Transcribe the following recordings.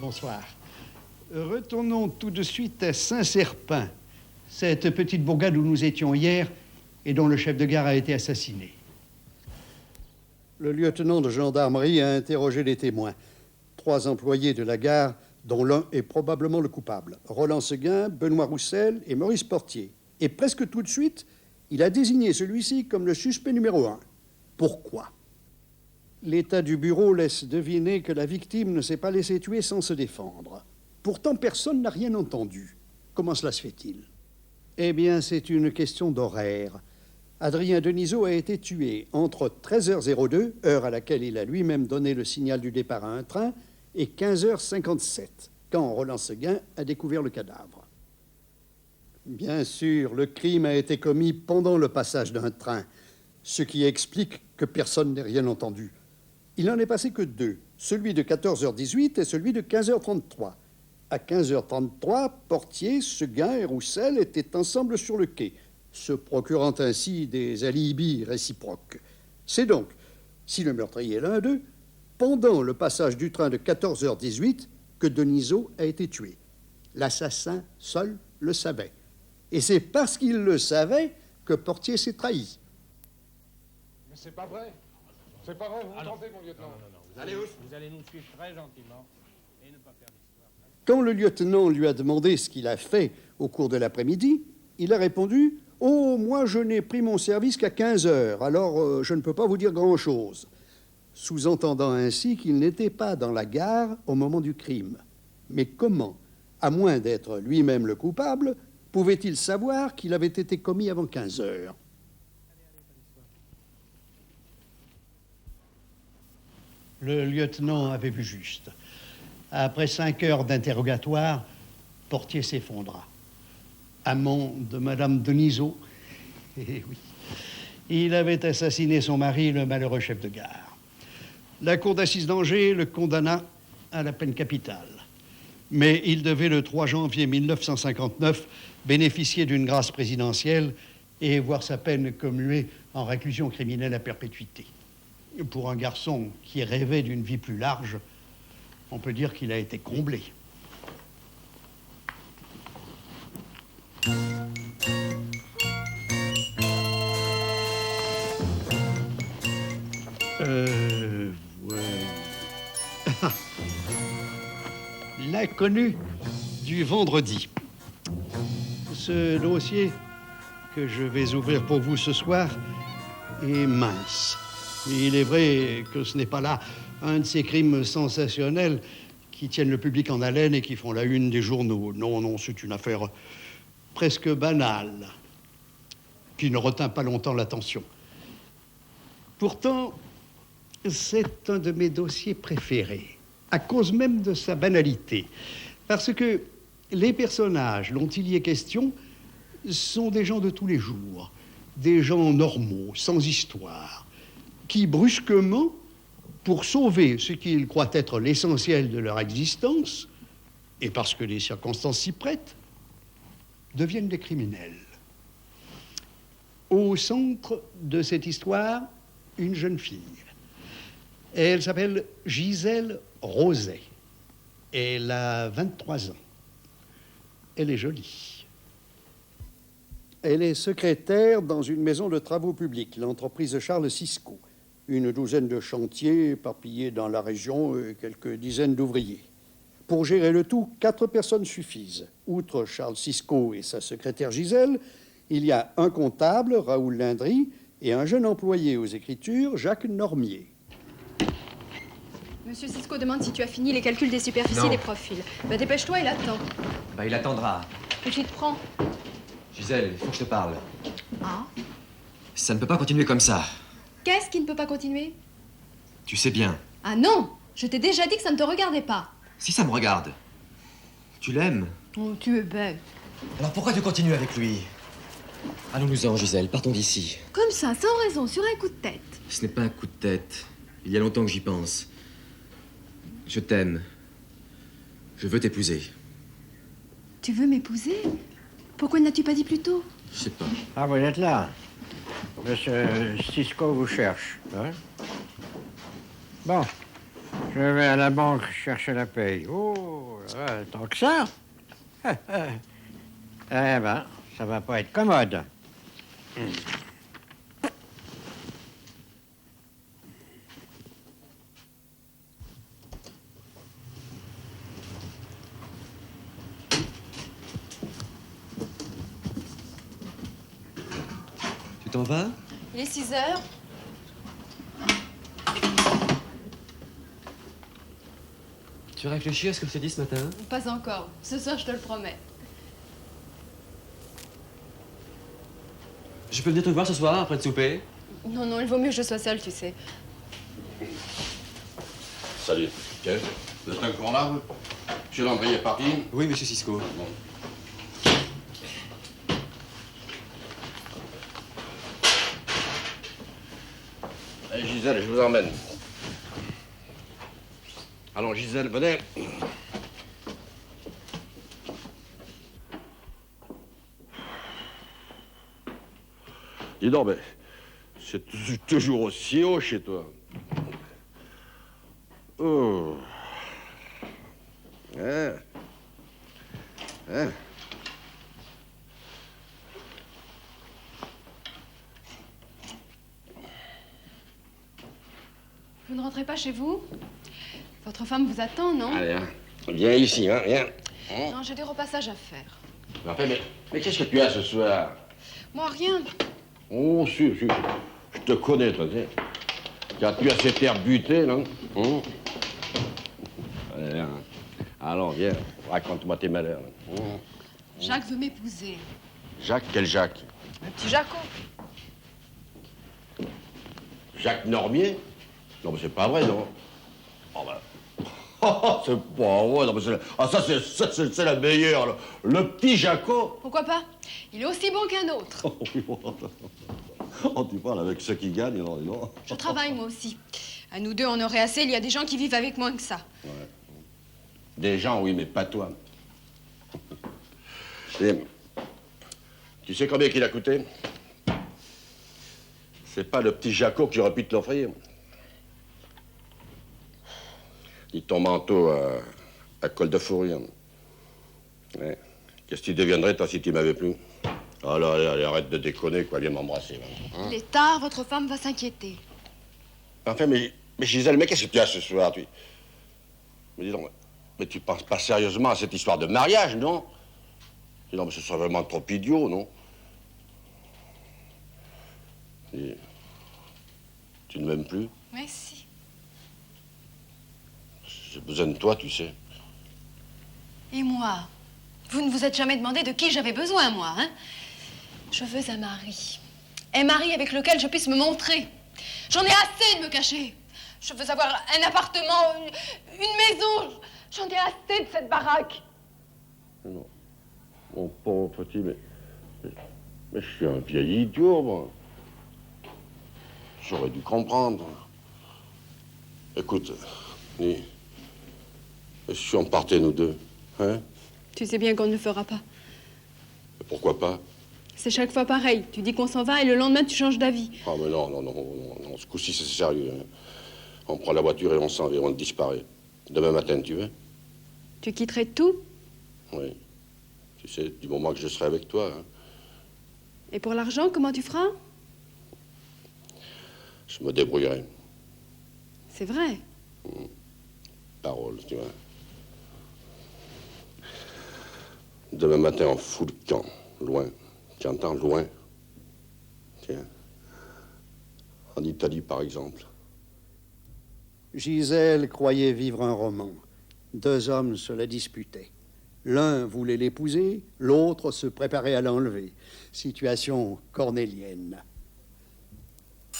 Bonsoir. Retournons tout de suite à Saint-Serpin, cette petite bourgade où nous étions hier et dont le chef de gare a été assassiné. Le lieutenant de gendarmerie a interrogé les témoins. 3 employés de la gare, dont l'un est probablement le coupable. Roland Seguin, Benoît Roussel et Maurice Portier. Et presque tout de suite, il a désigné celui-ci comme le suspect numéro 1. Pourquoi? L'état du bureau laisse deviner que la victime ne s'est pas laissée tuer sans se défendre. Pourtant, personne n'a rien entendu. Comment cela se fait-il? Eh bien, c'est une question d'horaire. Adrien Denisot a été tué entre 13h02, heure à laquelle il a lui-même donné le signal du départ à un train, et 15h57, quand Roland Seguin a découvert le cadavre. Bien sûr, le crime a été commis pendant le passage d'un train, ce qui explique que personne n'ait rien entendu. Il n'en est passé que 2, celui de 14h18 et celui de 15h33. À 15h33, Portier, Seguin et Roussel étaient ensemble sur le quai, se procurant ainsi des alibis réciproques. C'est donc, si le meurtrier est l'un d'eux, pendant le passage du train de 14h18 que Denisot a été tué. L'assassin seul le savait. Et c'est parce qu'il le savait que Portier s'est trahi. Mais c'est pas vrai. C'est pas vrai, vous vous trompez, mon lieutenant. Non. Vous allez nous suivre très gentiment et ne pas faire d'histoire. Quand le lieutenant lui a demandé ce qu'il a fait au cours de l'après-midi, il a répondu « Oh, moi, je n'ai pris mon service qu'à 15h, alors je ne peux pas vous dire grand-chose », sous-entendant ainsi qu'il n'était pas dans la gare au moment du crime. Mais comment, à moins d'être lui-même le coupable, pouvait-il savoir qu'il avait été commis avant 15h? Le lieutenant avait vu juste. Après 5 heures d'interrogatoire, Portier s'effondra. Amant de Madame Denisot, eh oui, il avait assassiné son mari, le malheureux chef de gare. La cour d'assises d'Angers le condamna à la peine capitale. Mais il devait, le 3 janvier 1959, bénéficier d'une grâce présidentielle et voir sa peine commuée en réclusion criminelle à perpétuité. Pour un garçon qui rêvait d'une vie plus large, on peut dire qu'il a été comblé. Ouais. L'inconnu du vendredi. Ce dossier que je vais ouvrir pour vous ce soir est mince. Il est vrai que ce n'est pas là un de ces crimes sensationnels qui tiennent le public en haleine et qui font la une des journaux. Non, c'est une affaire presque banale, qui ne retint pas longtemps l'attention. Pourtant, c'est un de mes dossiers préférés, à cause même de sa banalité, parce que les personnages dont il y est question sont des gens de tous les jours, des gens normaux, sans histoire, qui brusquement, pour sauver ce qu'ils croient être l'essentiel de leur existence, et parce que les circonstances s'y prêtent, deviennent des criminels. Au centre de cette histoire, une jeune fille. Elle s'appelle Gisèle Roset. Elle a 23 ans. Elle est jolie. Elle est secrétaire dans une maison de travaux publics, l'entreprise Charles Cisco. Une douzaine de chantiers éparpillés dans la région et quelques dizaines d'ouvriers. Pour gérer le tout, 4 personnes suffisent. Outre Charles Cisco et sa secrétaire Gisèle, il y a un comptable, Raoul Lindry, et un jeune employé aux écritures, Jacques Normier. Monsieur Cisco demande si tu as fini les calculs des superficies et des profils. Bah dépêche-toi, il attend. Bah il attendra. Que tu te prends? Gisèle, il faut que je te parle. Ah? Ça ne peut pas continuer comme ça. Qu'est-ce qui ne peut pas continuer? Tu sais bien. Ah non! Je t'ai déjà dit que ça ne te regardait pas. Si ça me regarde. Tu l'aimes. Oh, tu es belle. Alors pourquoi tu continues avec lui? Allons-nous-en, Gisèle, partons d'ici. Comme ça, sans raison, sur un coup de tête. Ce n'est pas un coup de tête. Il y a longtemps que j'y pense. Je t'aime. Je veux t'épouser. Tu veux m'épouser? Pourquoi ne l'as-tu pas dit plus tôt? Je sais pas. Ah, vous êtes là. Monsieur Cisco vous cherche. Hein? Bon. Je vais à la banque chercher la paye. Oh, tant que ça. Eh ben, ça va pas être commode. Tu t'en vas? Il est 6 heures. Tu réfléchis à ce que je t'ai dit ce matin? Pas encore. Ce soir, je te le promets. Je peux venir te voir ce soir après le souper? Non, non, il vaut mieux que je sois seule, tu sais. Salut. Quel? Vous êtes encore là? Monsieur Landry est parti? Oui, monsieur Cisco. Bon. Allez, Gisèle, je vous emmène. Allons, Gisèle, venez. Dis donc, mais c'est toujours aussi haut chez toi. Oh. Hein. Hein. Vous ne rentrez pas chez vous? Votre femme vous attend, non? Allez, hein. Viens ici, hein, viens. Hein? Non, j'ai des repassages à faire. Enfin, mais qu'est-ce que tu as ce soir? Moi, rien. Oh, si, je te connais, toi, tu sais. Quand tu as cet air buté, non? Hein? Allez, hein. Allons, viens, raconte-moi tes malheurs. Hein? Jacques veut m'épouser. Jacques, quel Jacques? Le petit Jaco. Jacques Normier? Non, mais c'est pas vrai, non? Oh, ben... Oh, c'est pas vrai, non, mais c'est... Ah, ça, c'est la meilleure, là. Le petit Jaco. Pourquoi pas? Il est aussi bon qu'un autre. Oh, tu parles avec ceux qui gagnent, non, non. Je travaille, moi aussi. À nous deux, on aurait assez. Il y a des gens qui vivent avec moins que ça. Ouais. Des gens, oui, mais pas toi. Et, tu sais combien qu'il a coûté? C'est pas le petit Jaco qui aurait pu te l'offrir. Dis ton manteau à col de fourrure. Ouais. Qu'est-ce que tu deviendrais, toi, si tu m'avais plus? Oh là, allez, arrête de déconner, quoi, viens m'embrasser. Hein? Il est tard, votre femme va s'inquiéter. Enfin, mais Gisèle, mais qu'est-ce que tu as ce soir, tu... Mais dis donc, mais tu penses pas sérieusement à cette histoire de mariage, non? Dis donc, mais ce serait vraiment trop idiot, non? Et... Tu ne m'aimes plus? Mais si. J'ai besoin de toi, tu sais. Et moi? Vous ne vous êtes jamais demandé de qui j'avais besoin, moi, hein? Je veux un mari. Un mari avec lequel je puisse me montrer. J'en ai assez de me cacher. Je veux avoir un appartement, une maison. J'en ai assez de cette baraque. Non. Mon pauvre petit, mais je suis un vieil idiot, moi. J'aurais dû comprendre. Écoute, et si on partait, nous deux, hein? Tu sais bien qu'on ne le fera pas. Pourquoi pas? C'est chaque fois pareil. Tu dis qu'on s'en va et le lendemain, tu changes d'avis. Ah, mais non, ce coup-ci, c'est sérieux. Hein. On prend la voiture et on s'en va, on disparaît. Demain matin, tu veux? Tu quitterais tout? Oui. Tu sais, du moment que je serai avec toi. Hein. Et pour l'argent, comment tu feras? Je me débrouillerai. C'est vrai. Parole, tu vois. Demain matin, on fout le camp. Loin. Tu entends? Loin. Tiens. En Italie, par exemple. Gisèle croyait vivre un roman. Deux hommes se la disputaient. L'un voulait l'épouser, l'autre se préparait à l'enlever. Situation cornélienne.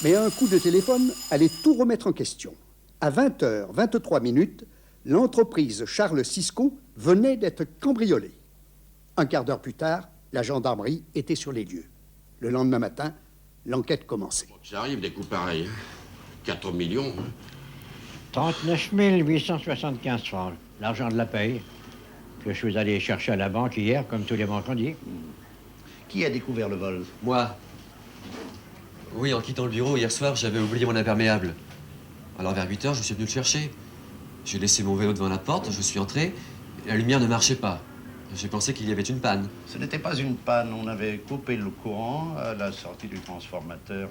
Mais un coup de téléphone allait tout remettre en question. À 20h23, l'entreprise Charles Cisco venait d'être cambriolée. Un quart d'heure plus tard, la gendarmerie était sur les lieux. Le lendemain matin, l'enquête commençait. Ça arrive, des coups pareils. 4 millions. 39 875 francs, l'argent de la paye, que je suis allé chercher à la banque hier, comme tous les vendredis. Qui a découvert le vol? Moi. Oui, en quittant le bureau hier soir, j'avais oublié mon imperméable. Alors vers 8 h, je suis venu le chercher. J'ai laissé mon vélo devant la porte, je suis entré, et la lumière ne marchait pas. J'ai pensé qu'il y avait une panne. Ce n'était pas une panne, on avait coupé le courant à la sortie du transformateur,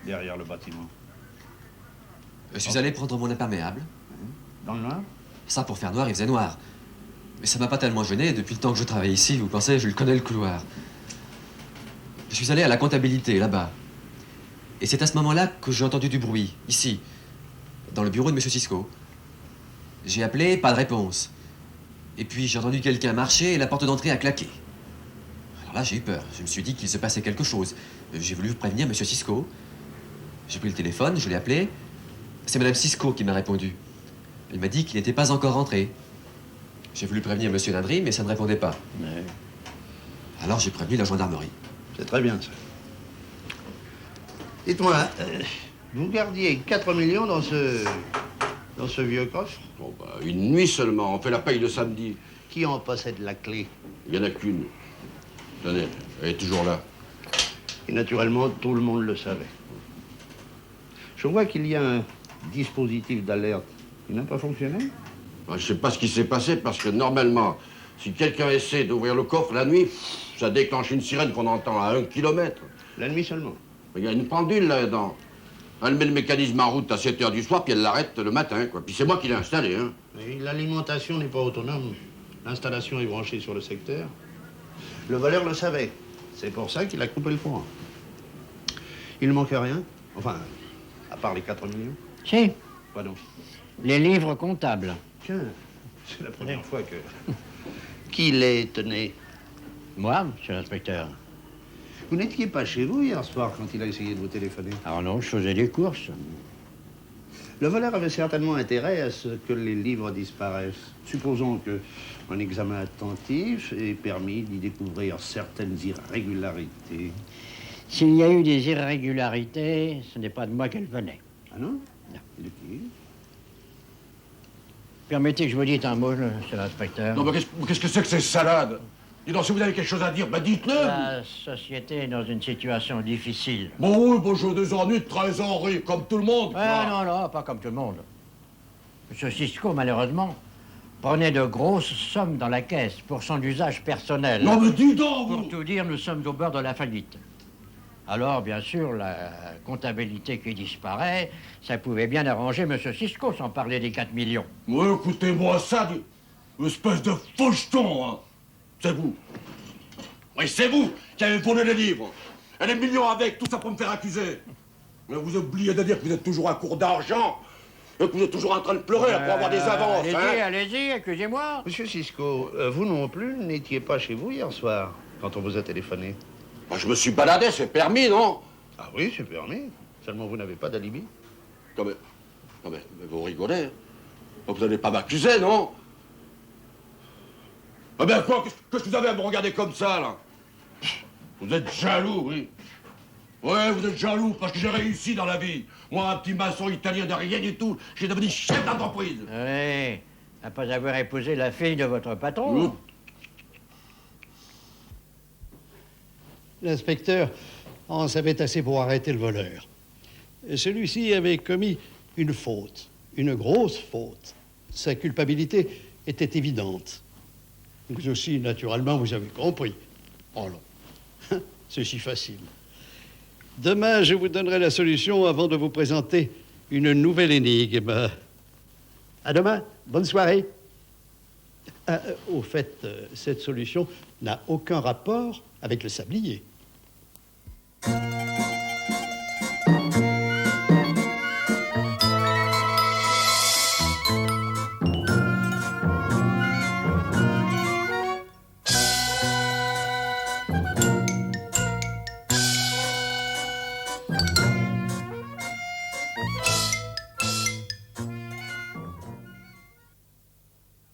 derrière le bâtiment. Je suis allé prendre mon imperméable. Dans le noir? Ça, pour faire noir, il faisait noir. Mais ça m'a pas tellement gêné. Depuis le temps que je travaille ici, vous pensez, je le connais le couloir. Je suis allé à la comptabilité, là-bas. Et c'est à ce moment-là que j'ai entendu du bruit, ici, dans le bureau de M. Cisco. J'ai appelé, pas de réponse. Et puis j'ai entendu quelqu'un marcher et la porte d'entrée a claqué. Alors là, j'ai eu peur. Je me suis dit qu'il se passait quelque chose. J'ai voulu prévenir M. Cisco. J'ai pris le téléphone, je l'ai appelé. C'est Mme Cisco qui m'a répondu. Elle m'a dit qu'il n'était pas encore rentré. J'ai voulu prévenir M. Landry, mais ça ne répondait pas. Ouais. Alors j'ai prévenu la gendarmerie. C'est très bien, ça. Dites-moi, vous gardiez 4 millions dans ce vieux coffre? Bon, bah, une nuit seulement, on fait la paye le samedi. Qui en possède la clé? Il n'y en a qu'une. Tenez, elle est toujours là. Et naturellement, tout le monde le savait. Je vois qu'il y a un dispositif d'alerte. Il n'a pas fonctionné? Je ne sais pas ce qui s'est passé parce que normalement, si quelqu'un essaie d'ouvrir le coffre la nuit, ça déclenche une sirène qu'on entend à 1 kilomètre. La nuit seulement? Il y a une pendule là-dedans. Elle met le mécanisme en route à 7 h du soir, puis elle l'arrête le matin, quoi. Puis c'est moi qui l'ai installé, hein. Et l'alimentation n'est pas autonome. L'installation est branchée sur le secteur. Le voleur le savait. C'est pour ça qu'il a coupé le courant. Il ne manque rien. Enfin, à part les 4 millions. Si, Quoi donc? les livres comptables. Tiens, c'est la première fois que... Qui les tenait? Moi, monsieur l'inspecteur. Vous n'étiez pas chez vous hier soir quand il a essayé de vous téléphoner? Alors non, je faisais des courses. Le voleur avait certainement intérêt à ce que les livres disparaissent. Supposons qu'un examen attentif ait permis d'y découvrir certaines irrégularités. S'il y a eu des irrégularités, ce n'est pas de moi qu'elles venaient. Ah non? Non. Et de qui? Permettez que je vous dise un mot, monsieur l'inspecteur. Non, mais qu'est-ce que c'est que ces salades? Dis donc, si vous avez quelque chose à dire, bah dites-le. La société est dans une situation difficile. Bon, oui, bon, j'ai des ennuis de trésorerie, comme tout le monde. quoi. Non, pas comme tout le monde. Monsieur Cisco, malheureusement, prenait de grosses sommes dans la caisse pour son usage personnel. Non, mais dis donc, vous. Pour tout dire, nous sommes au bord de la faillite. Alors, bien sûr, la comptabilité qui disparaît, ça pouvait bien arranger monsieur Cisco, sans parler des 4 millions. Ouais, écoutez-moi ça, espèce de faucheton, hein. C'est vous. Oui, c'est vous qui avez volé les livres. Et les millions avec, tout ça pour me faire accuser. Mais vous oubliez de dire que vous êtes toujours à court d'argent et que vous êtes toujours en train de pleurer pour avoir des avances, Allez-y, hein. allez-y, accusez-moi. Monsieur Cisco, vous non plus n'étiez pas chez vous hier soir, quand on vous a téléphoné. Bah, je me suis baladé, c'est permis, non? Ah oui, c'est permis. Seulement, vous n'avez pas d'alibi. Non, mais vous rigolez, hein. Vous n'allez pas m'accuser, non? Ah ben quoi, qu'est-ce que vous avez à me regarder comme ça, là? Vous êtes jaloux, oui. Ouais, vous êtes jaloux parce que j'ai réussi dans la vie. Moi, un petit maçon italien de rien du tout, j'ai devenu chef d'entreprise. Oui, après avoir épousé la fille de votre patron. L'inspecteur en savait assez pour arrêter le voleur. Celui-ci avait commis une faute, une grosse faute. Sa culpabilité était évidente. Vous aussi, naturellement, vous avez compris. Oh non, c'est si facile. Demain, je vous donnerai la solution avant de vous présenter une nouvelle énigme. À demain, bonne soirée. Au fait, cette solution n'a aucun rapport avec le sablier.